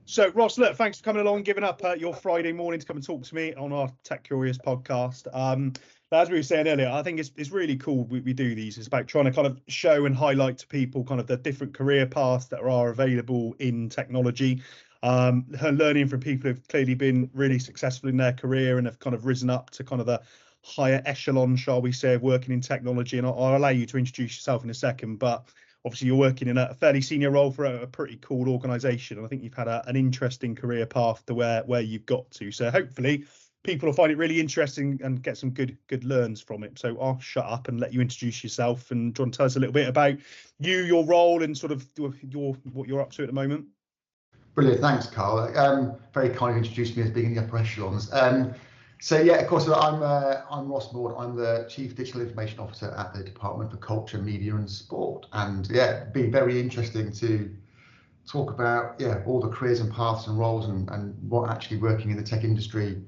So, Ross, look, thanks for coming along, giving up your Friday morning to come and talk to me on our TekCurious podcast. As we were saying earlier, I think it's really cool we do these. It's about trying to kind of show and highlight to people kind of the different career paths that are available in technology. Learning from people who've clearly been really successful in their career and have kind of risen up to kind of the higher echelon, shall we say, of working in technology. And I'll allow you to introduce yourself in a second, but obviously you're working in a fairly senior role for a pretty cool organisation. And I think you've had an interesting career path to where you've got to. So hopefully people will find it really interesting and get some good learns from it. So I'll shut up and let you introduce yourself. And do you want to tell us a little bit about you, your role, and sort of what you're up to at the moment? Brilliant, thanks, Karl. Very kindly introduced me as being in the upper echelons. So yeah, of course, I'm Ross Maude. I'm the Chief Digital Information Officer at the Department for Culture, Media and Sport. And yeah, it'd be very interesting to talk about all the careers and paths and roles and what actually working in the tech industry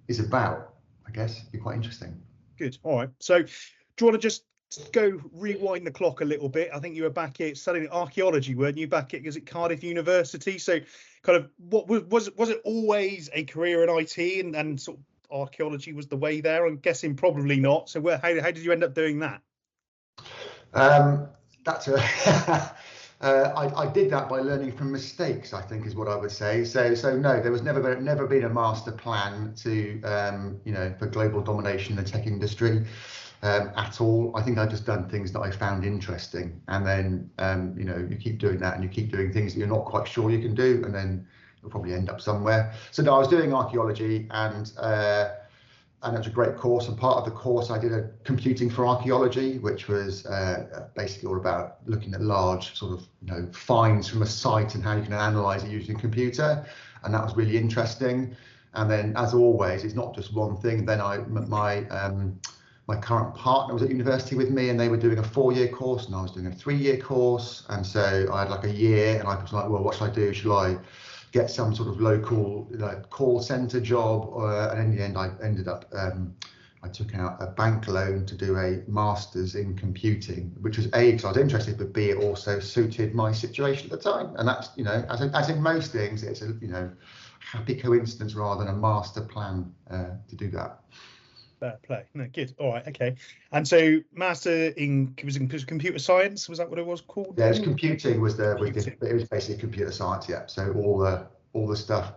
is about. I guess it'd be quite interesting. Good. All right. So do you want to just go rewind the clock a little bit? I think you were back at studying archaeology, weren't you? Back at Cardiff University. So kind of what was it always a career in IT and sort of archaeology was the way there? I'm guessing probably not. So how did you end up doing that? That's a I did that by learning from mistakes, I think is what I would say. So no, there was never been a master plan to for global domination in the tech industry at all. I think I've just done things that I found interesting, and then you keep doing that and you keep doing things that you're not quite sure you can do, and then you'll probably end up somewhere. So no, I was doing archaeology, and it was a great course. And part of the course, I did a computing for archaeology, which was basically all about looking at large sort of finds from a site and how you can analyze it using a computer. And that was really interesting. And then, as always, it's not just one thing. Then my current partner was at university with me, and they were doing a 4-year course, and I was doing a 3-year course. And so I had like a year, and I was like, well, what should I do? Should I get some sort of local call center job? And in the end, I ended up, I took out a bank loan to do a master's in computing, which was A, because I was interested, but B, it also suited my situation at the time. And that's, as in most things, it's a, happy coincidence rather than a master plan to do that. Fair play. No, good. All right. Okay. And so master in computer science, was that what it was called? Yeah, it was computing it was basically computer science. Yeah. So all the stuff,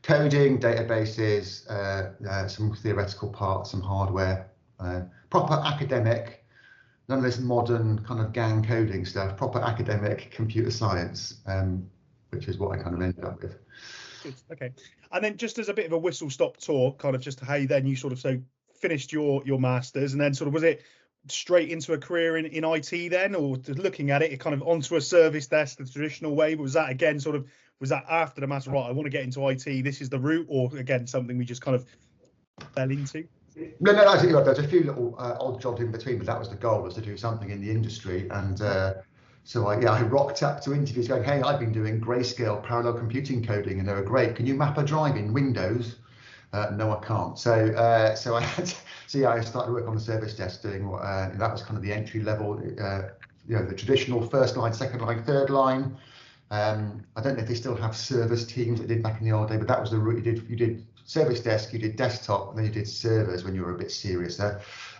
coding, databases, some theoretical parts, some hardware, proper academic, none of this modern kind of gang coding stuff, proper academic computer science, which is what I kind of ended up with. Good. Okay. And then just as a bit of a whistle stop tour, kind of just how then you sort of finished your masters, and then sort of was it straight into a career in IT then, or looking at it kind of onto a service desk the traditional way? But was that again was that after the master, right, I want to get into IT, this is the route, or again something we just kind of fell into? No, actually, there's a few little odd jobs in between, but that was the goal, was to do something in the industry. And so I rocked up to interviews going, hey, I've been doing grayscale parallel computing coding, and they were great. Can you map a drive in Windows? No, I can't. So I started work on the service desk doing what that was kind of the entry level, the traditional first line, second line, third line. I don't know if they still have service teams that did back in the old day, but that was the route. You did service desk, you did desktop, and then you did servers when you were a bit serious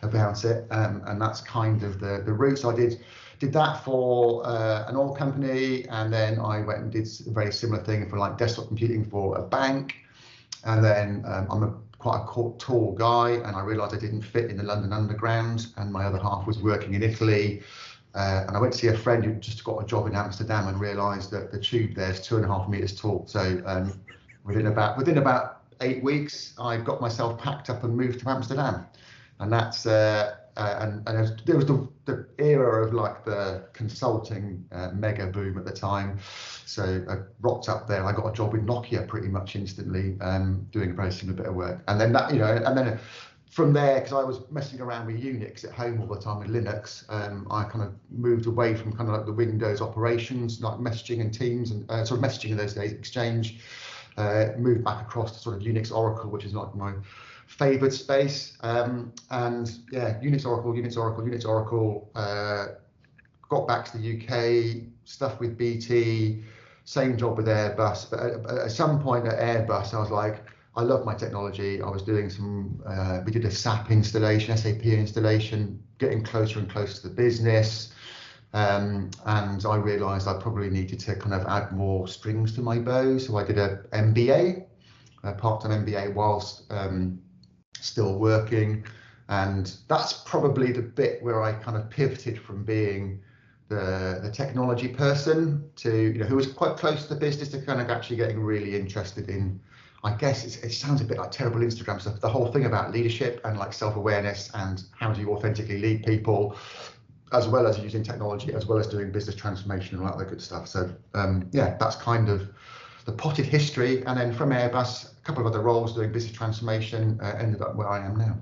about it. And that's kind of the route. So I did that for an oil company, and then I went and did a very similar thing for like desktop computing for a bank. And then I'm quite a tall guy, and I realised I didn't fit in the London Underground, and my other half was working in Italy. And I went to see a friend who just got a job in Amsterdam and realised that the tube there's 2.5 meters tall. So within about 8 weeks, I got myself packed up and moved to Amsterdam. And that's there was the era of like the consulting mega boom at the time. So I rocked up there. I got a job with Nokia pretty much instantly, doing a very similar bit of work. And then from there, because I was messing around with Unix at home all the time with Linux, I kind of moved away from kind of like the Windows operations, like messaging and Teams and sort of messaging in those days, Exchange. Moved back across to sort of Unix Oracle, which is like my favored space. And yeah, Unix Oracle, got back to the UK, stuff with BT, same job with Airbus. But at some point at Airbus, I was like, I love my technology. I was doing we did a SAP installation, SAP installation, getting closer and closer to the business. And I realized I probably needed to kind of add more strings to my bow. So I did a MBA, a part-time MBA whilst still working. And that's probably the bit where I kind of pivoted from being the technology person to, who was quite close to the business, to kind of actually getting really interested in, I guess it sounds a bit like terrible Instagram stuff, the whole thing about leadership and like self-awareness and how do you authentically lead people, as well as using technology, as well as doing business transformation and all that other good stuff. So yeah, that's kind of the potted history. And then from Airbus, a couple of other roles doing business transformation, ended up where I am now.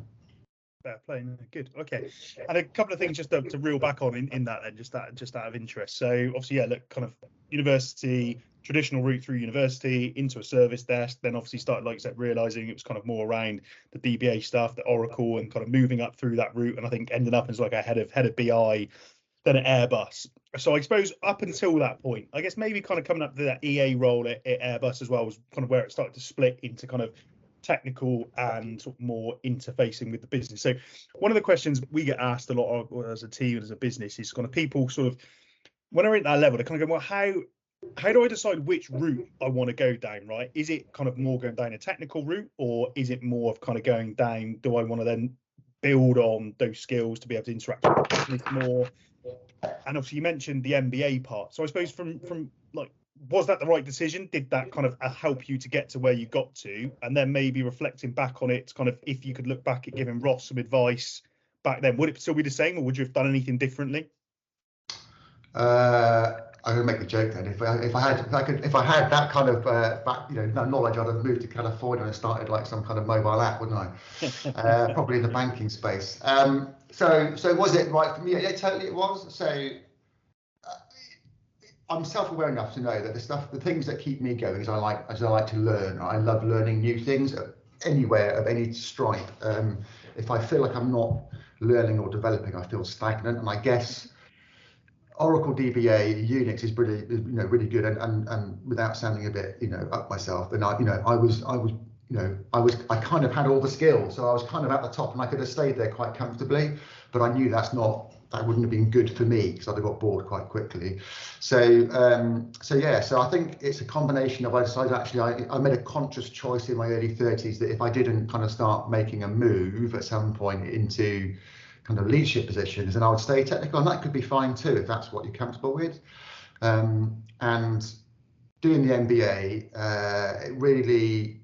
Fair play. Good. Okay. And a couple of things just to reel back on in that then, just out of interest. So obviously, yeah, look, kind of university, traditional route through university into a service desk, then obviously started, like I said, realizing it was kind of more around the DBA stuff, the Oracle, and kind of moving up through that route. And I think ended up as like a head of BI, then at Airbus. So I suppose up until that point, I guess maybe kind of coming up to that EA role at Airbus as well was kind of where it started to split into kind of technical and sort of more interfacing with the business. So one of the questions we get asked a lot of as a team and as a business is kind of people sort of, when they're at that level, they kind of go, well, how do I decide which route I want to go down, right? Is it kind of more going down a technical route, or is it more of kind of going down, do I want to then build on those skills to be able to interact with the business more? And obviously you mentioned the MBA part. So I suppose from like, was that the right decision? Did that kind of help you to get to where you got to? And then maybe reflecting back on it, kind of if you could look back at giving Ross some advice back then, would it still be the same, or would you have done anything differently? I would make a joke then. If I had that kind of knowledge, I'd have moved to California and started like some kind of mobile app, wouldn't I? Probably in the banking space. So was it right for me? Yeah, totally it was. So I'm self-aware enough to know that the things that keep me going is I like to learn. I love learning new things anywhere of any stripe. If I feel like I'm not learning or developing, I feel stagnant. And I guess Oracle DBA Unix is really good. And without sounding a bit up myself, and I kind of had all the skills, so I was kind of at the top, and I could have stayed there quite comfortably. But I knew that wouldn't have been good for me because I'd have got bored quite quickly. So I think it's a combination of, I decided actually I made a conscious choice in my early 30s that if I didn't kind of start making a move at some point into kind of leadership positions, and I would stay technical, and that could be fine too if that's what you're comfortable with. And doing the MBA, it really,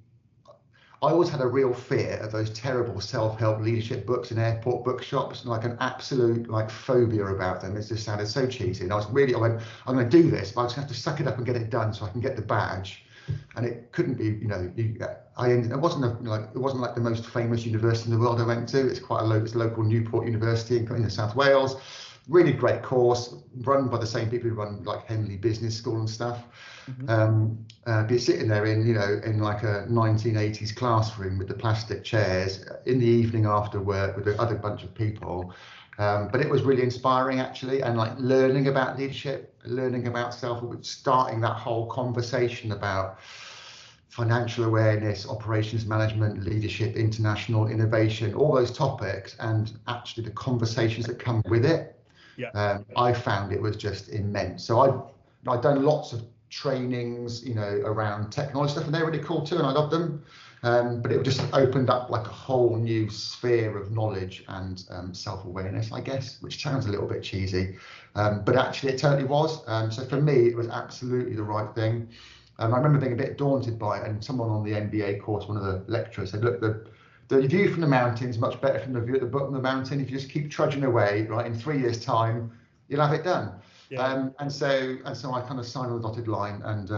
I always had a real fear of those terrible self-help leadership books in airport bookshops, like an absolute phobia about them. It just sounded so cheesy. And I went, I'm going to do this, but I just have to suck it up and get it done so I can get the badge. And it couldn't be, it wasn't like the most famous university in the world I went to. It's quite it's a local Newport University in South Wales. Really great course, run by the same people who run like Henley Business School and stuff. Mm-hmm. Be sitting there in like a 1980s classroom with the plastic chairs in the evening after work with the other bunch of people. But it was really inspiring actually, and like learning about leadership, learning about starting that whole conversation about financial awareness, operations management, leadership, international innovation, all those topics, and actually the conversations that come with it. Yeah. I found it was just immense. So I'd done lots of trainings, around technology stuff, and they're really cool too, and I love them. But it just opened up like a whole new sphere of knowledge and self-awareness, I guess, which sounds a little bit cheesy, but actually it totally was. So for me, it was absolutely the right thing. I remember being a bit daunted by it, and someone on the MBA course, one of the lecturers said, look, the view from the mountain is much better from the view at the bottom of the mountain. If you just keep trudging away, right, in 3 years' time, you'll have it done. Yeah. And so I kind of signed on the dotted line, and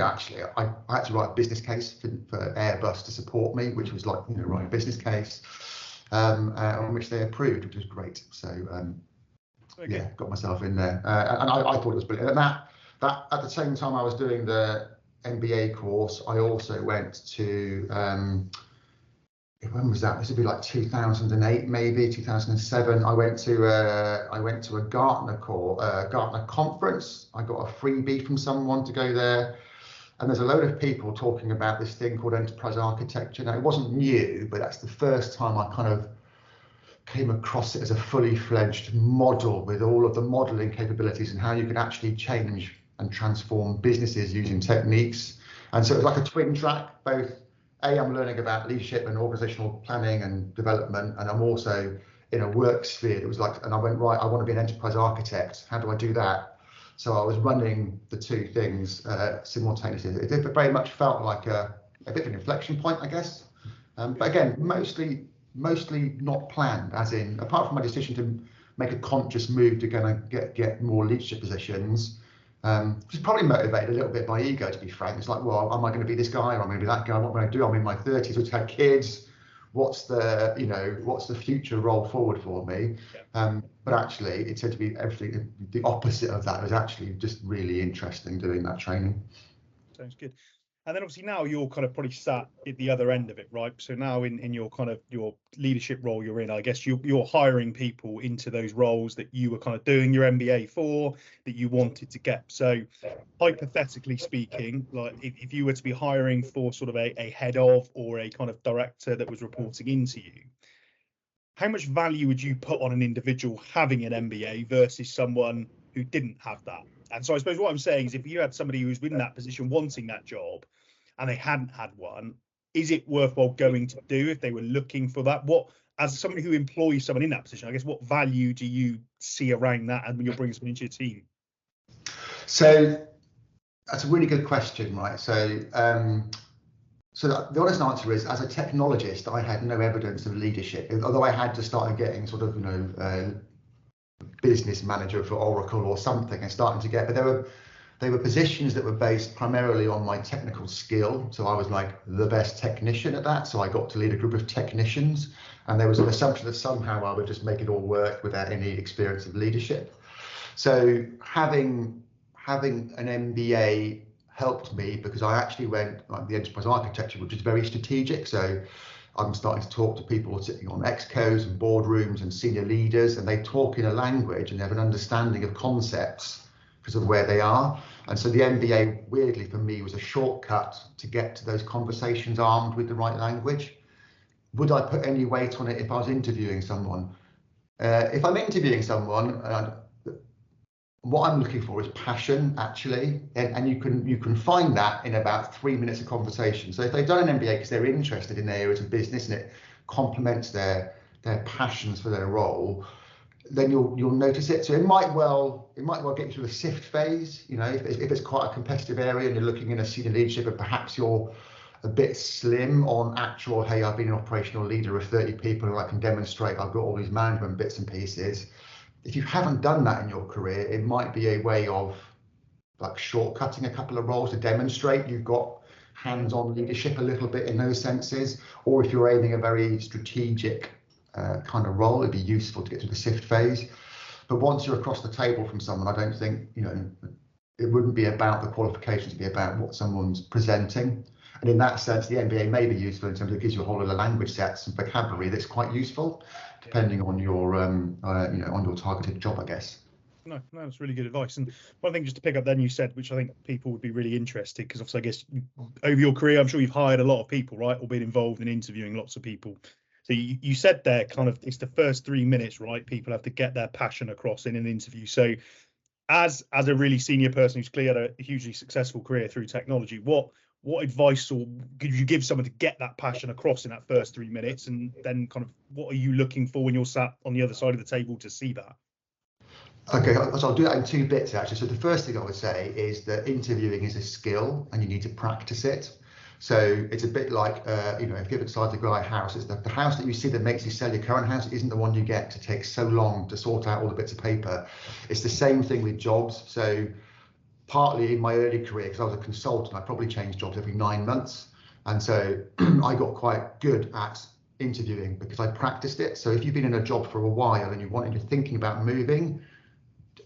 actually I had to write a business case for Airbus to support me, which was like write a business case, on which they approved, which was great. So okay. Yeah, got myself in there, and I thought it was brilliant. And that at the same time I was doing the MBA course, I also went to when was that? This would be like 2008, maybe 2007. I went to a Gartner conference. I got a freebie from someone to go there, and there's a load of people talking about this thing called enterprise architecture. Now, it wasn't new, but that's the first time I kind of came across it as a fully fledged model with all of the modeling capabilities and how you can actually change and transform businesses using techniques. And so it was like a twin track, both I'm learning about leadership and organizational planning and development, and I'm also in a work sphere that was like, and I went, right, I want to be an enterprise architect. How do I do that? So I was running the two things simultaneously. It very much felt like a bit of an inflection point, I guess. But again, mostly not planned, as in, apart from my decision to make a conscious move to kind of get more leadership positions, which is probably motivated a little bit by ego, to be frank. It's like, well, am I going to be this guy or am I going to be that guy? What am I going to do? I'm in my 30s, which had kids. What's the future roll forward for me? But actually, it turned to be everything the opposite of that. It was actually just really interesting doing that training. Sounds good. And then obviously now you're kind of probably sat at the other end of it, right? So now in your kind of your leadership role you're in, I guess you're hiring people into those roles that you were kind of doing your MBA for, that you wanted to get. So hypothetically speaking, like if you were to be hiring for sort of a head of or a kind of director that was reporting into you, how much value would you put on an individual having an MBA versus someone who didn't have that? And so I suppose what I'm saying is, if you had somebody who was in that position wanting that job and they hadn't had one, is it worthwhile going to do if they were looking for that? What, as somebody who employs someone in that position, I guess, what value do you see around that and when you're bringing someone into your team? So that's a really good question, right? So the honest answer is, as a technologist, I had no evidence of leadership, although I had to start getting sort of, business manager for Oracle or something, and starting to get, but they were positions that were based primarily on my technical skill. So I was like the best technician at that. So I got to lead a group of technicians, and there was an assumption that somehow I would just make it all work without any experience of leadership. So having an MBA helped me, because I actually went like the enterprise architecture, which is very strategic. So I'm starting to talk to people sitting on excos and boardrooms and senior leaders, and they talk in a language and they have an understanding of concepts because of where they are. And so the MBA, weirdly for me, was a shortcut to get to those conversations armed with the right language. Would I put any weight on it if I was interviewing someone? If I'm interviewing someone, what I'm looking for is passion, actually, and you can find that in about 3 minutes of conversation. So if they've done an MBA because they're interested in their areas of business and it complements their passions for their role, then you'll notice it. So it might well get you through the sift phase. If it's quite a competitive area and you're looking in a senior leadership and perhaps you're a bit slim on actual, hey, I've been an operational leader of 30 people and I can demonstrate I've got all these management bits and pieces. If you haven't done that in your career, it might be a way of like shortcutting a couple of roles to demonstrate you've got hands-on leadership a little bit in those senses. Or if you're aiming a very strategic kind of role, it'd be useful to get to the sift phase. But once you're across the table from someone, I don't think, it wouldn't be about the qualifications, it'd be about what someone's presenting. And in that sense, the MBA may be useful in terms of it gives you a whole lot of language sets and vocabulary that's quite useful, depending on your on your targeted job, I guess. No, that's really good advice. And one thing just to pick up then you said, which I think people would be really interested, because obviously I guess over your career, I'm sure you've hired a lot of people, right, or been involved in interviewing lots of people. So you said there kind of it's the first 3 minutes, right? People have to get their passion across in an interview. So as a really senior person who's clearly had a hugely successful career through technology, what advice or could you give someone to get that passion across in that first 3 minutes? And then kind of what are you looking for when you're sat on the other side of the table to see that? Okay, so I'll do that in 2 bits, actually. So the first thing I would say is that interviewing is a skill and you need to practice it. So it's a bit like, if you decide to buy a house, it's the house that you see that makes you sell your current house isn't the one you get to take so long to sort out all the bits of paper. It's the same thing with jobs. So partly in my early career, because I was a consultant, I probably changed jobs every 9 months. And so I got quite good at interviewing because I practiced it. So if you've been in a job for a while and you're thinking about moving,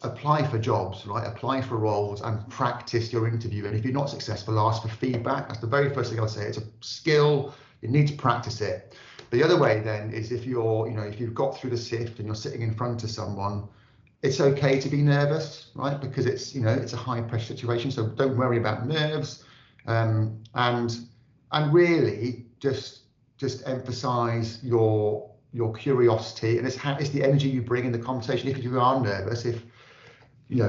apply for jobs, right? Apply for roles and practice your interview. And if you're not successful, ask for feedback. That's the very first thing I'd say. It's a skill. You need to practice it. The other way then is if you're, if you've got through the sift and you're sitting in front of someone, it's okay to be nervous, right? Because it's, it's a high pressure situation. So don't worry about nerves, and really just emphasize your curiosity, and it's the energy you bring in the conversation. If you are nervous,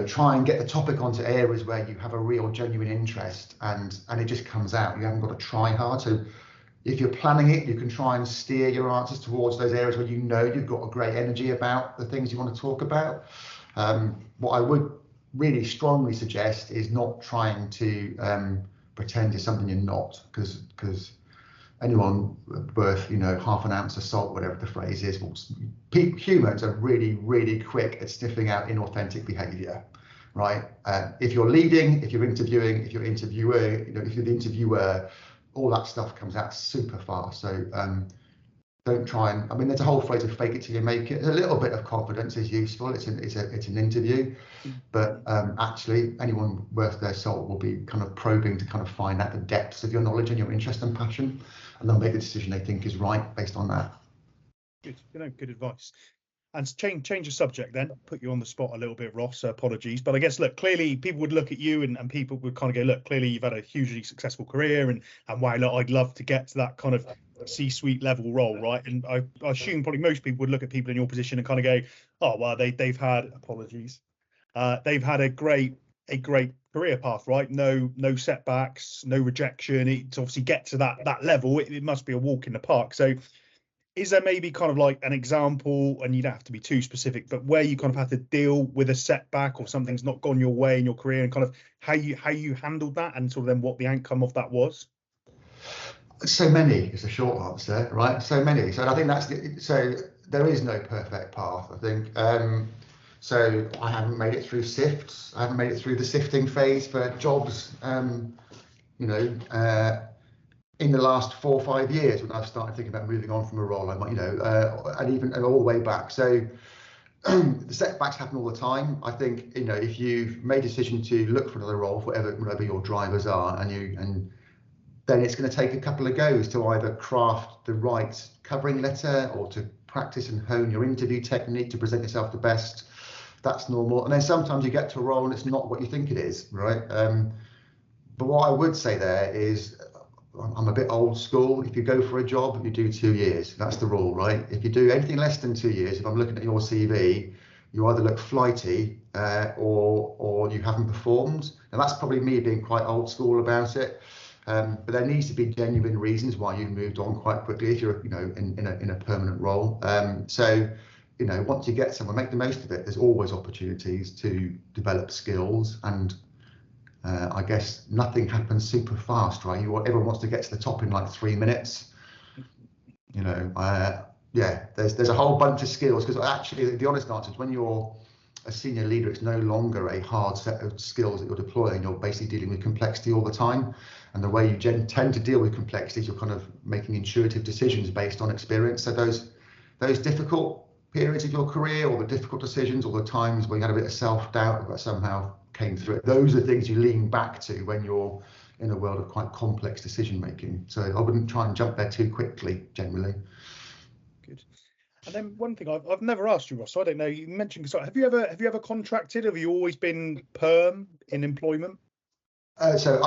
try and get the topic onto areas where you have a real genuine interest, and it just comes out. You haven't got to try hard. So if you're planning it, you can try and steer your answers towards those areas where you've got a great energy about the things you want to talk about. What I would really strongly suggest is not trying to pretend you're something you're not, because anyone worth half an ounce of salt, whatever the phrase is, humans are really, really quick at sniffing out inauthentic behaviour, right? If you're leading, if you're interviewing, if you're interviewing, if you're the interviewer, all that stuff comes out super fast. So don't try and, there's a whole phrase of fake it till you make it. A little bit of confidence is useful. It's an interview, but actually anyone worth their salt will be kind of probing to kind of find out the depths of your knowledge and your interest and passion, and they'll make the decision they think is right based on that. Good, good advice. And change the subject then, put you on the spot a little bit, Ross, apologies. But I guess, look, clearly people would look at you and people would kind of go, look, clearly you've had a hugely successful career and wow, look, I'd love to get to that kind of C-suite level role, right? And I assume probably most people would look at people in your position and kind of go, oh, well, they've had, apologies, they've had a great career path, right? No setbacks, no rejection. To obviously get to that level, it must be a walk in the park. So is there maybe kind of like an example, and you don't have to be too specific, but where you kind of had to deal with a setback or something's not gone your way in your career, and kind of how you handled that, and sort of then what the outcome of that was? So many is the short answer, right? So many. So I think so there is no perfect path, I think. So I haven't made it through sifts. I haven't made it through the sifting phase for jobs, in the last 4 or 5 years when I've started thinking about moving on from a role, and all the way back. So the setbacks happen all the time. I think, if you've made a decision to look for another role, whatever your drivers are, and then it's going to take a couple of goes to either craft the right covering letter or to practice and hone your interview technique to present yourself the best. That's normal. And then sometimes you get to a role and it's not what you think it is, right? But what I would say there is, I'm a bit old school. If you go for a job, you do 2 years. That's the rule, right? If you do anything less than 2 years, if I'm looking at your CV, you either look flighty or you haven't performed. And that's probably me being quite old school about it. But there needs to be genuine reasons why you've moved on quite quickly if you're, in a permanent role. So once you get somewhere, make the most of it. There's always opportunities to develop skills, and I guess nothing happens super fast, right? Everyone wants to get to the top in like 3 minutes. There's a whole bunch of skills, because actually the honest answer is when you're a senior leader, it's no longer a hard set of skills that you're deploying. You're basically dealing with complexity all the time. And the way you tend to deal with complexity is you're kind of making intuitive decisions based on experience. So those difficult periods of your career, or the difficult decisions, or the times where you had a bit of self-doubt but somehow came through it, those are things you lean back to when you're in a world of quite complex decision making. So I wouldn't try and jump there too quickly generally. Good. And then one thing I've never asked you, Ross, so I don't know, you mentioned, so have you ever contracted? Have you always been perm in employment? So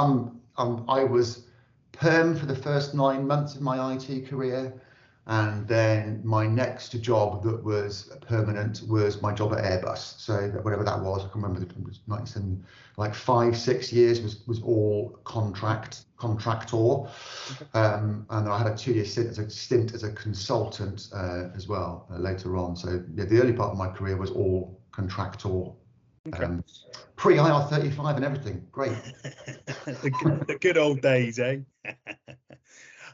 I was perm for the first 9 months of my IT career, and then my next job that was permanent was my job at Airbus. So whatever that was, I can remember, it was nice, and like 5-6 years was all contractor. And I had a 2-year stint as a consultant as well later on. So the early part of my career was all contractor. Okay. Pre-IR35 and everything. Great. the good old days, eh?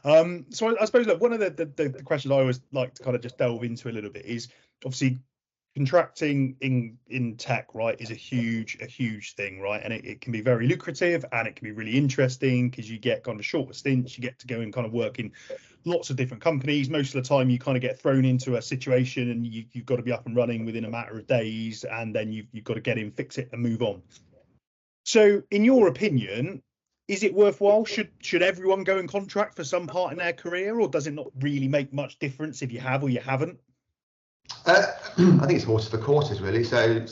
So I suppose, look, one of the questions I always like to kind of just delve into a little bit is obviously contracting in tech, right, is a huge thing, right? And it can be very lucrative, and it can be really interesting because you get kind of shorter stints, you get to go and kind of work in lots of different companies. Most of the time you kind of get thrown into a situation and you've got to be up and running within a matter of days, and then you've got to get in, fix it and move on. So in your opinion, is it worthwhile? Should everyone go and contract for some part in their career, or does it not really make much difference if you have or you haven't? I think it's horses for courses, really. So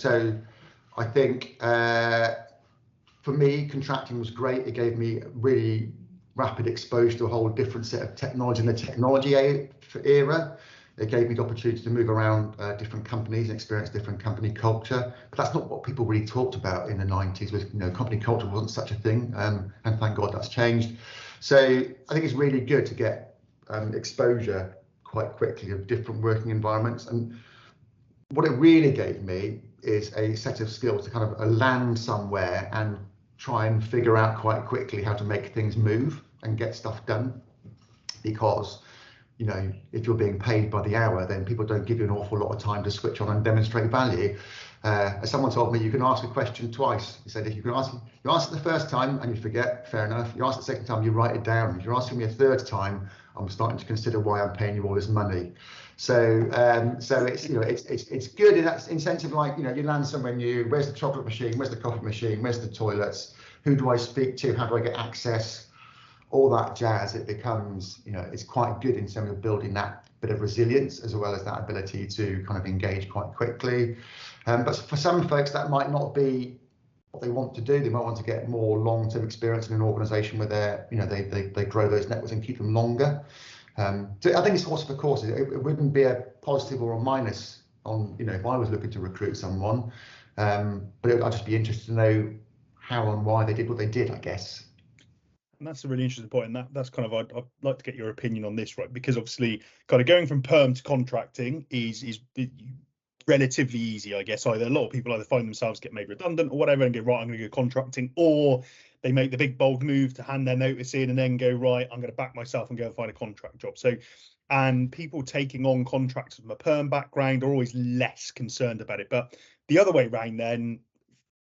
I think for me, contracting was great. It gave me really rapid exposure to a whole different set of technology in the technology era. It gave me the opportunity to move around different companies and experience different company culture. But that's not what people really talked about in the 90s. Was, company culture wasn't such a thing, and thank God that's changed. So I think it's really good to get exposure quite quickly of different working environments. And what it really gave me is a set of skills to kind of land somewhere and try and figure out quite quickly how to make things move and get stuff done. Because if you're being paid by the hour, then people don't give you an awful lot of time to switch on and demonstrate value. As someone told me, you can ask a question twice. He said, if you answer it the first time and you forget, fair enough. You ask the second time, you write it down. If you're asking me a third time, I'm starting to consider why I'm paying you all this money. So it's good in that sense of like, you land somewhere new. Where's the chocolate machine? Where's the coffee machine? Where's the toilets? Who do I speak to? How do I get access? All that jazz. It becomes, it's quite good in terms of building that bit of resilience as well as that ability to kind of engage quite quickly. But for some folks, that might not be what they want to do. They might want to get more long-term experience in an organization where they grow those networks and keep them longer. So I think it's horse for courses. It wouldn't be a positive or a minus on, if I was looking to recruit someone. But I'd just be interested to know how and why they did what they did, I guess. And that's a really interesting point, and that's kind of I'd like to get your opinion on this, right? Because obviously, kind of going from perm to contracting is relatively easy, I guess. Either a lot of people either find themselves get made redundant or whatever, and go right, I'm going to go contracting, or they make the big bold move to hand their notice in and then go right, I'm going to back myself and go and find a contract job. So, and people taking on contracts from a perm background are always less concerned about it, but the other way around then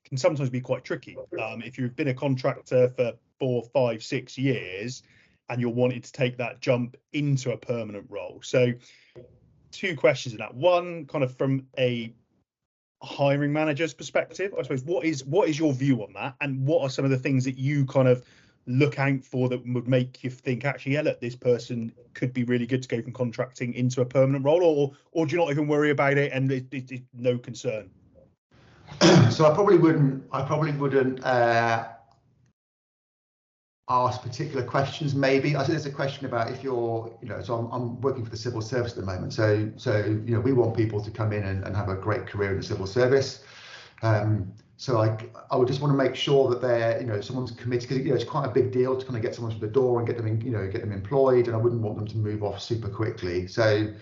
can sometimes be quite tricky. If you've been a contractor for 4, 5, 6 years and you're wanting to take that jump into a permanent role. So 2 questions in that. One, kind of from a hiring manager's perspective, I suppose, what is your view on that? And what are some of the things that you kind of look out for that would make you think, actually, yeah, look, this person could be really good to go from contracting into a permanent role, or do you not even worry about it and it's no concern? So I probably wouldn't ask particular questions. Maybe I think there's a question about if you're, so I'm working for the civil service at the moment. So we want people to come in and have a great career in the civil service. So I would just want to make sure that they're, someone's committed, because it's quite a big deal to kind of get someone through the door and get them get them employed, and I wouldn't want them to move off super quickly. So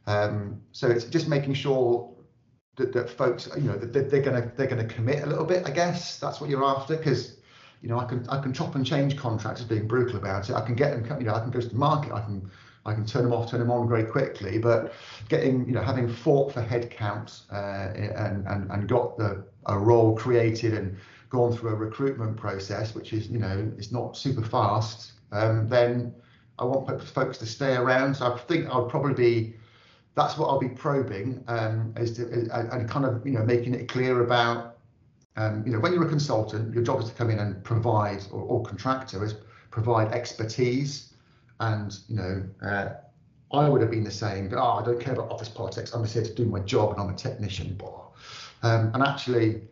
it's just making sure that folks, that they're gonna commit a little bit. I guess that's what you're after, because I can chop and change contracts, as being brutal about it. I can get them, I can go to the market, I can turn them off, turn them on very quickly. But having fought for headcounts and got a role created and gone through a recruitment process, which is it's not super fast, then I want folks to stay around. So I think I'll probably be. That's what I'll be probing, and kind of making it clear about when you're a consultant, your job is to come in and provide, or contractor is provide expertise, and I would have been the same. But I don't care about office politics. I'm just here to do my job, and I'm a technician. And actually,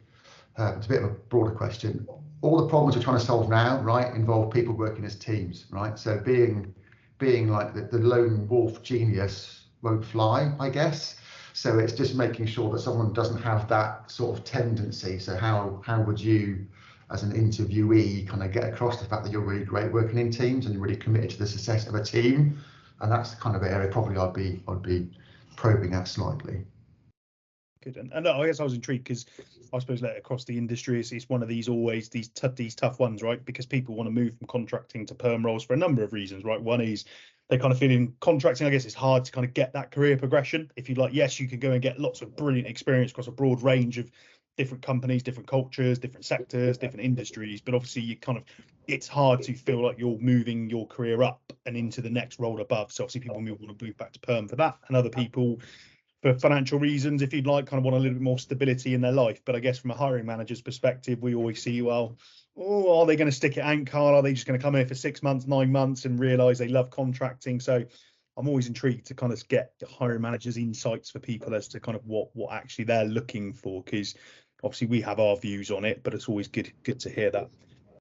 it's a bit of a broader question. All the problems we're trying to solve now, right, involve people working as teams, right? So being like the lone wolf genius won't fly, I guess. So it's just making sure that someone doesn't have that sort of tendency. So how would you, as an interviewee, kind of get across the fact that you're really great working in teams and you're really committed to the success of a team? And that's the kind of area probably I'd be probing at slightly. Good. And I guess I was intrigued because I suppose that across the industry, it's one of these always these tough ones, right? Because people want to move from contracting to perm roles for a number of reasons, right? One is they kind of feel in contracting, I guess it's hard to kind of get that career progression. If you'd like, yes, you can go and get lots of brilliant experience across a broad range of different companies, different cultures, different sectors, different industries. But obviously it's hard to feel like you're moving your career up and into the next role above. So obviously people want to move back to perm for that, and other people for financial reasons, if you'd like, kind of want a little bit more stability in their life. But I guess from a hiring manager's perspective, we always see, well, or are they going to stick it out, Karl? Are they just going to come here for 6 months, 9 months and realise they love contracting? So I'm always intrigued to kind of get the hiring managers' insights for people as to kind of what actually they're looking for, because obviously we have our views on it, but it's always good to hear that.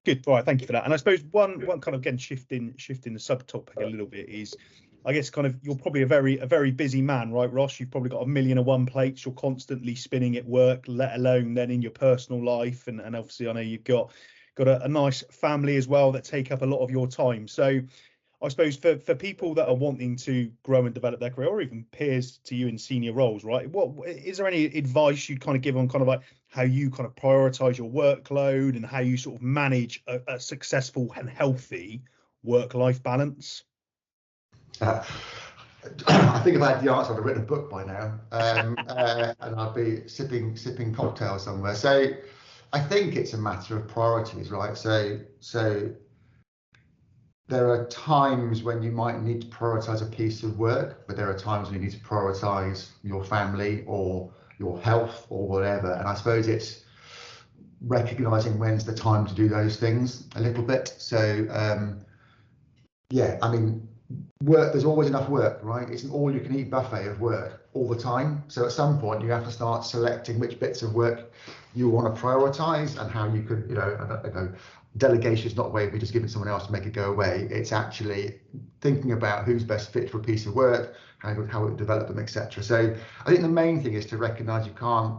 Good. All right, thank you for that. And I suppose one kind of, again, shifting the subtopic a little bit is, I guess, kind of, you're probably a very busy man, right, Ross? You've probably got a million and one plates. You're constantly spinning at work, let alone then in your personal life. And obviously I know you've got a nice family as well that take up a lot of your time. So I suppose for people that are wanting to grow and develop their career, or even peers to you in senior roles, right? What is there any advice you'd kind of give on kind of like how you kind of prioritize your workload and how you sort of manage a successful and healthy work-life balance? I think if I had the answer, I'd have written a book by now, and I'd be sipping cocktails somewhere. So I think it's a matter of priorities, right? So there are times when you might need to prioritize a piece of work, but there are times when you need to prioritize your family or your health or whatever. And I suppose it's recognizing when's the time to do those things a little bit. So yeah, I mean, work, there's always enough work, right? It's an all you can eat buffet of work all the time. So at some point you have to start selecting which bits of work you want to prioritize and how you could, you know, delegation is not a way of just giving someone else to make it go away. It's actually thinking about who's best fit for a piece of work, how it would develop them, etc. So I think the main thing is to recognize you can't,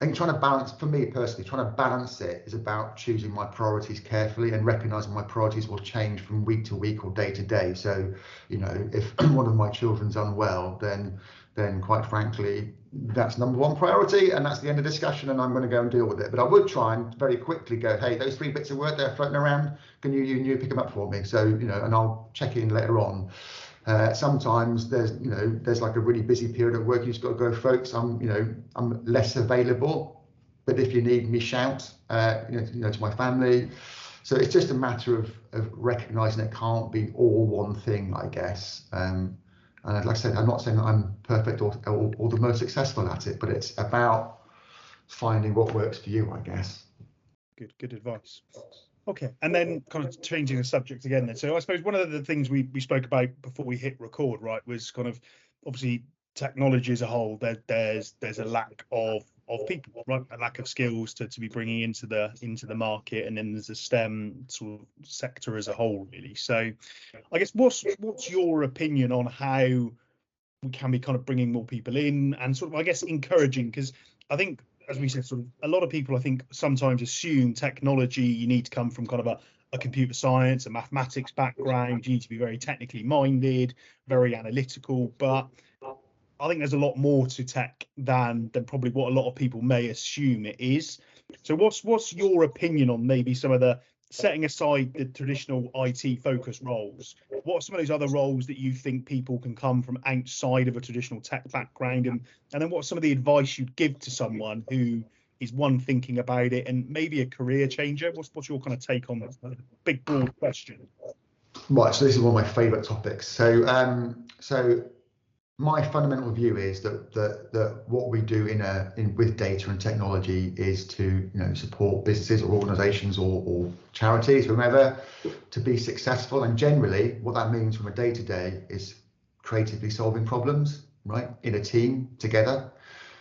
I think trying to balance, for me personally, trying to balance it is about choosing my priorities carefully and recognizing my priorities will change from week to week or day to day. So, you know, if one of my children's unwell, then quite frankly, that's number one priority, and that's the end of discussion, and I'm going to go and deal with it. But I would try and very quickly go, hey, those 3 bits of work they're floating around, can you pick them up for me? So, you know, and I'll check in later on. Sometimes there's like a really busy period of work. You've just got to go, folks. I'm less available, but if you need me, shout. To my family. So it's just a matter of recognizing it can't be all one thing, I guess. And like I said, I'm not saying that I'm perfect or the most successful at it, but it's about finding what works for you, I guess. Good advice. Okay, and then kind of changing the subject again then. So I suppose one of the things we spoke about before we hit record, right, was kind of obviously technology as a whole. There's a lack of people, right, a lack of skills to be bringing into the market, and then there's a STEM sort of sector as a whole, really. So I guess what's your opinion on how we can be kind of bringing more people in and sort of, I guess, encouraging, because I think, as we said, sort of a lot of people, I think, sometimes assume technology, you need to come from kind of a computer science, a mathematics background, you need to be very technically minded, very analytical, but I think there's a lot more to tech than probably what a lot of people may assume it is. So what's your opinion on maybe some of the, setting aside the traditional IT focused roles, what are some of those other roles that you think people can come from outside of a traditional tech background, and then what's some of the advice you'd give to someone who is thinking about it and maybe a career changer? What's your kind of take on this big broad question? Right, so this is one of my favourite topics. So my fundamental view is that what we do with data and technology is to support businesses or organisations or charities, whomever, to be successful. And generally, what that means from a day-to-day is creatively solving problems, right, in a team together.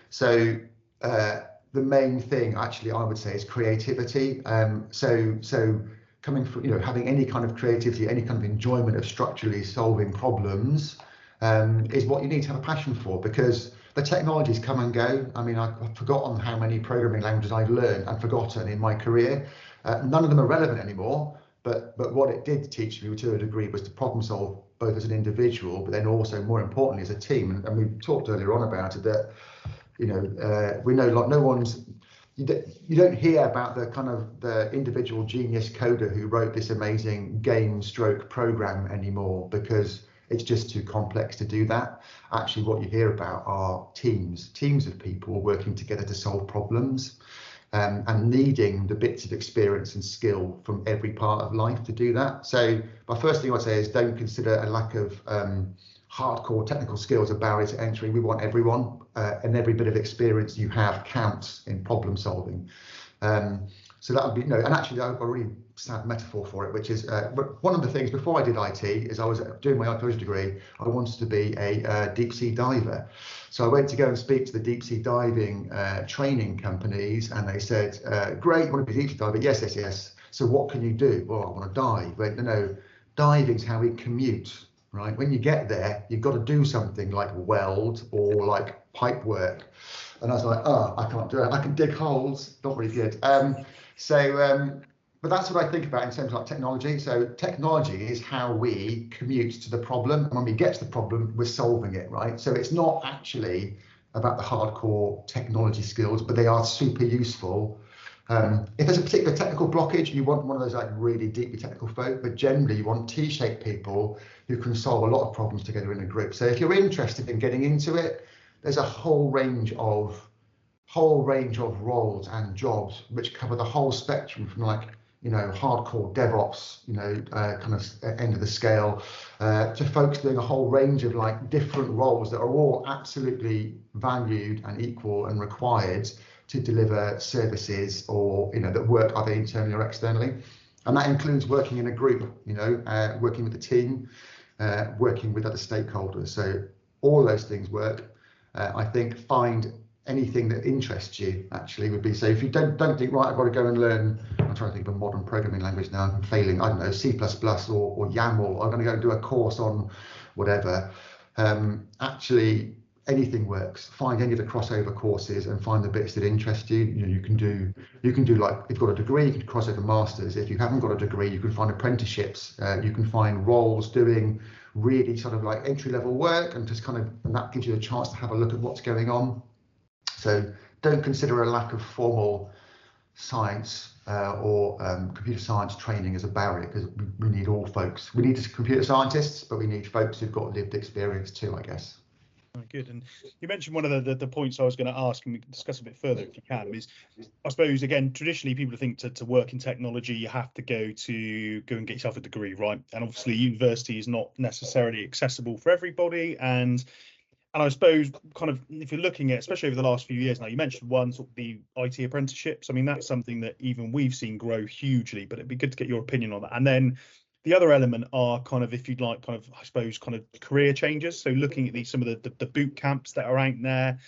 So the main thing, actually, I would say, is creativity. So coming from having any kind of creativity, any kind of enjoyment of structurally solving problems. Is what you need to have a passion for, because the technologies come and go. I mean, I've forgotten how many programming languages I've learned and forgotten in my career. None of them are relevant anymore, but what it did teach me to a degree was to problem solve both as an individual, but then also more importantly as a team. And we talked earlier on about it, that we know like no one's, you don't hear about the kind of the individual genius coder who wrote this amazing game stroke program anymore, because it's just too complex to do that. Actually, what you hear about are teams of people working together to solve problems, and needing the bits of experience and skill from every part of life to do that. So my first thing I'd say is don't consider a lack of hardcore technical skills a barrier to entry. We want everyone, and every bit of experience you have counts in problem solving. So that would be, no, and actually I've got a really sad metaphor for it, which is one of the things before I did IT is I was doing my archaeology degree, I wanted to be a deep sea diver. So I went to go and speak to the deep sea diving training companies, and they said, great, you want to be a deep sea diver? Yes, yes, yes. So what can you do? Well, I want to dive. But no, diving's how we commute, right? When you get there, you've got to do something like weld or like pipe work. And I was like, oh, I can't do it. I can dig holes, not really good. But that's what I think about in terms of like technology. So technology is how we commute to the problem. And when we get to the problem, we're solving it, right? So it's not actually about the hardcore technology skills, but they are super useful. If there's a particular technical blockage, you want one of those like really deeply technical folk, but generally you want T-shaped people who can solve a lot of problems together in a group. So if you're interested in getting into it, there's a whole range of roles and jobs which cover the whole spectrum from like, you know, hardcore DevOps, you know, kind of end of the scale, to folks doing a whole range of like different roles that are all absolutely valued and equal and required to deliver services or, you know, that work either internally or externally. And that includes working in a group, you know, working with a team, working with other stakeholders. So all those things work. I think find anything that interests you actually would be, so if you don't think, right, I've got to go and learn, I'm trying to think of a modern programming language now, I'm failing, I don't know, C++ or YAML, I'm going to go and do a course on whatever. Actually, anything works. Find any of the crossover courses and find the bits that interest you. You know, you can do like, if you've got a degree, you can cross over masters. If you haven't got a degree, you can find apprenticeships. You can find roles doing really sort of like entry-level work, and just kind of, and that gives you a chance to have a look at what's going on. So don't consider a lack of formal science or computer science training as a barrier, because we need all folks. We need computer scientists, but we need folks who've got lived experience too, I guess. Good. And you mentioned one of the points I was going to ask, and we can discuss a bit further if you can, is I suppose, again, traditionally people think to work in technology, you have to go and get yourself a degree, right? And obviously university is not necessarily accessible for everybody. And I suppose kind of, if you're looking at, especially over the last few years now, you mentioned one, sort of the IT apprenticeships. I mean, that's something that even we've seen grow hugely, but it'd be good to get your opinion on that. And then the other element are kind of, if you'd like, kind of, I suppose, kind of career changes. So looking at some of the boot camps that are out there.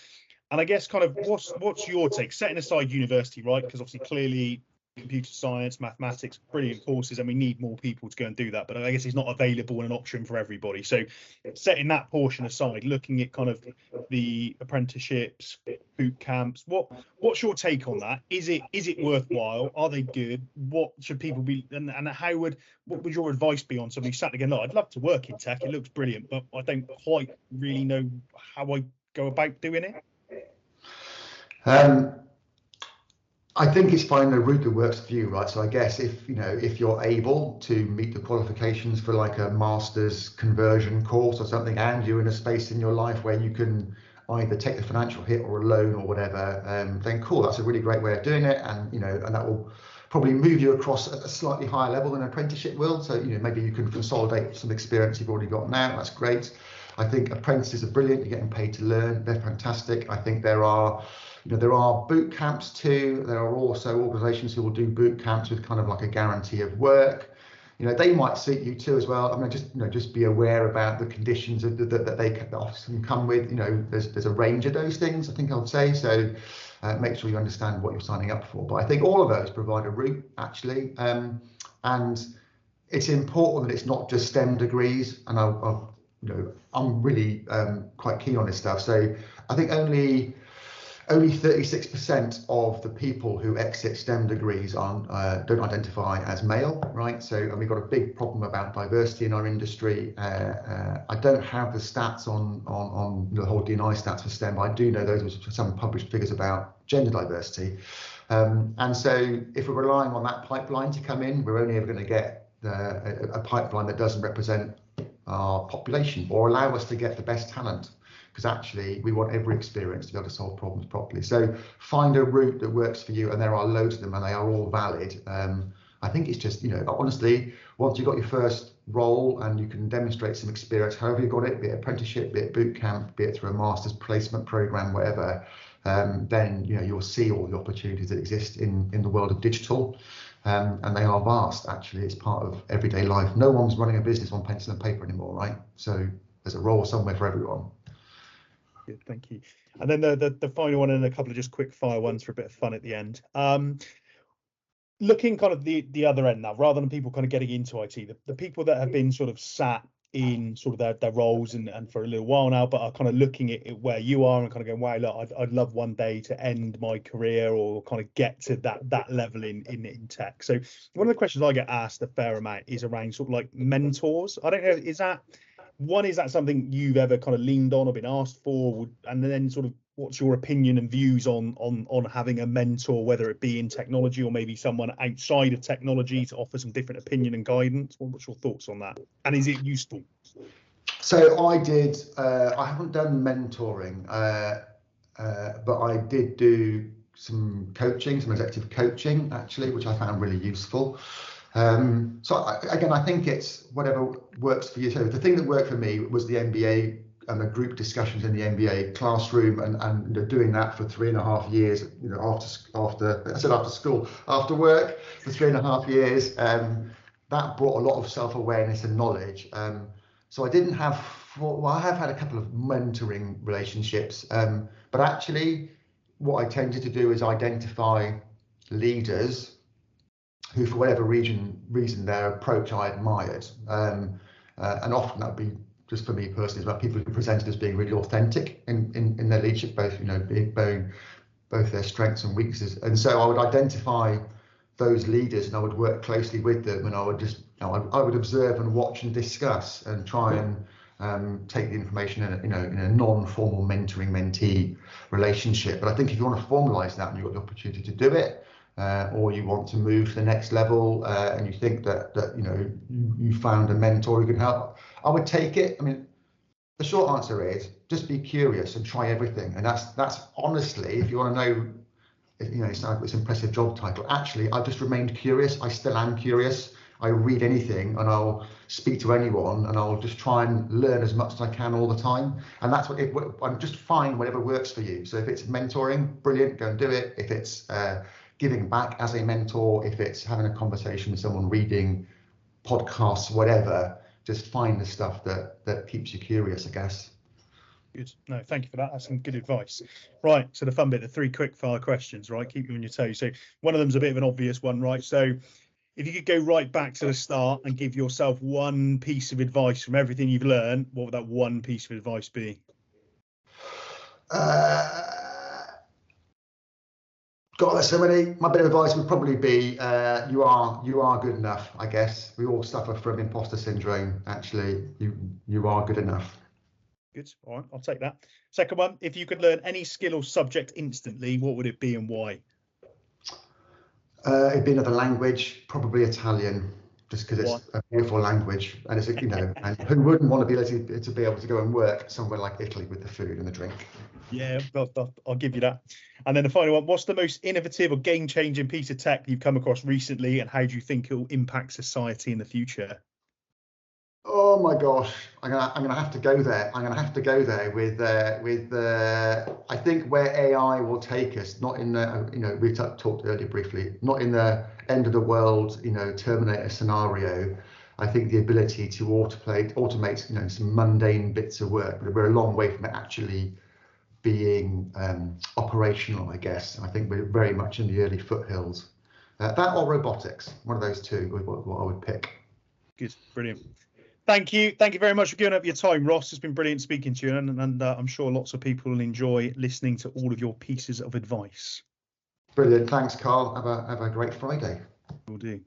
And I guess kind of what's your take, setting aside university, right? Because obviously clearly computer science, mathematics, brilliant courses, and we need more people to go and do that. But I guess it's not available and an option for everybody. So setting that portion aside, looking at kind of the apprenticeships, boot camps, what's your take on that? Is it worthwhile? Are they good? What should people be, and what would your advice be on somebody sat again? Look, I'd love to work in tech, it looks brilliant, but I don't quite really know how I go about doing it. I think it's finding a route that works for you, right? So I guess if you're able to meet the qualifications for like a master's conversion course or something, and you're in a space in your life where you can either take the financial hit or a loan or whatever, then cool, that's a really great way of doing it. And and that will probably move you across a slightly higher level than an apprenticeship will. So maybe you can consolidate some experience you've already got now. That's great. I think apprentices are brilliant. You're getting paid to learn. They're fantastic. I think there are boot camps too. There are also organisations who will do boot camps with kind of like a guarantee of work. They might suit you too as well. I mean, just be aware about the conditions that they often come with. There's a range of those things, I think I would say. So make sure you understand what you're signing up for. But I think all of those provide a route actually, and it's important that it's not just STEM degrees. And I'm really quite keen on this stuff. So I think only 36% of the people who exit STEM degrees don't identify as male, right? So, and we've got a big problem about diversity in our industry. I don't have the stats on the whole D&I stats for STEM, but I do know those are some published figures about gender diversity. And so if we're relying on that pipeline to come in, we're only ever going to get a pipeline that doesn't represent our population or allow us to get the best talent. Because actually we want every experience to be able to solve problems properly. So find a route that works for you, and there are loads of them and they are all valid. I think it's just, honestly, once you've got your first role and you can demonstrate some experience, however you got it, be it apprenticeship, be it boot camp, be it through a master's placement program, whatever, then you'll see all the opportunities that exist in the world of digital, and they are vast. Actually, it's part of everyday life. No one's running a business on pencil and paper anymore, right? So there's a role somewhere for everyone. Good, thank you. And then the final one, and a couple of just quick fire ones for a bit of fun at the end. Looking kind of the other end now, rather than people kind of getting into IT, the people that have been sort of sat in sort of their roles and for a little while now, but are kind of looking at where you are and kind of going, wow, look, I'd love one day to end my career or kind of get to that level in tech. So one of the questions I get asked a fair amount is around sort of like mentors. I don't know, is that something you've ever kind of leaned on or been asked for? And then sort of what's your opinion and views on having a mentor, whether it be in technology or maybe someone outside of technology to offer some different opinion and guidance? What's your thoughts on that? And is it useful? So I haven't done mentoring, but I did do some coaching, some executive coaching actually, which I found really useful. I think it's whatever works for you. So the thing that worked for me was the MBA and the group discussions in the MBA classroom, and doing that for 3.5 years. After work for 3.5 years. That brought a lot of self-awareness and knowledge. So I didn't have. I have had a couple of mentoring relationships, but actually, what I tended to do is identify leaders who, for whatever reason, their approach I admired, and often that would be, just for me personally, about people who presented as being really authentic in their leadership, both both their strengths and weaknesses. And so I would identify those leaders, and I would work closely with them, and I would just I would observe and watch and discuss and try and take the information in a non-formal mentoring mentee relationship. But I think if you want to formalize that and you've got the opportunity to do it, or you want to move to the next level, and you think that you found a mentor who can help, I would take it. I mean, the short answer is just be curious and try everything. And that's honestly, if you want to know, it's like this impressive job title. Actually, I've just remained curious. I still am curious. I read anything, and I'll speak to anyone, and I'll just try and learn as much as I can all the time. And that's I'm just find whatever works for you. So if it's mentoring, brilliant, go and do it. If it's giving back as a mentor, if it's having a conversation with someone, reading podcasts, whatever, just find the stuff that keeps you curious, I guess. Good. No, thank you for that. That's some good advice. Right. So the fun bit, the 3 quick fire questions, right? Keep you on your toes. So one of them's a bit of an obvious one, right? So if you could go right back to the start and give yourself one piece of advice from everything you've learned, what would that one piece of advice be? God, there's so many. My bit of advice would probably be you are good enough, I guess. We all suffer from imposter syndrome. Actually, you are good enough. Good. All right, I'll take that. Second one, if you could learn any skill or subject instantly, what would it be and why? It'd be another language, probably Italian, just because it's a beautiful language, and it's and who wouldn't want to be able to go and work somewhere like Italy with the food and the drink? Yeah, I'll give you that. And then the final one, what's the most innovative or game-changing piece of tech you've come across recently, and how do you think it will impact society in the future? Oh my gosh, I'm gonna have to go there. I'm gonna have to go there with I think where AI will take us, not in the we talked earlier briefly, not in the end of the world Terminator scenario. I think the ability to automate some mundane bits of work, but we're a long way from it actually being operational, I guess. I think we're very much in the early foothills. That or robotics, one of those two, what I would pick. Good, brilliant. Thank you very much for giving up your time, Ross. It's been brilliant speaking to you, and I'm sure lots of people will enjoy listening to all of your pieces of advice. Brilliant, thanks, Karl. Have a great Friday. Will do.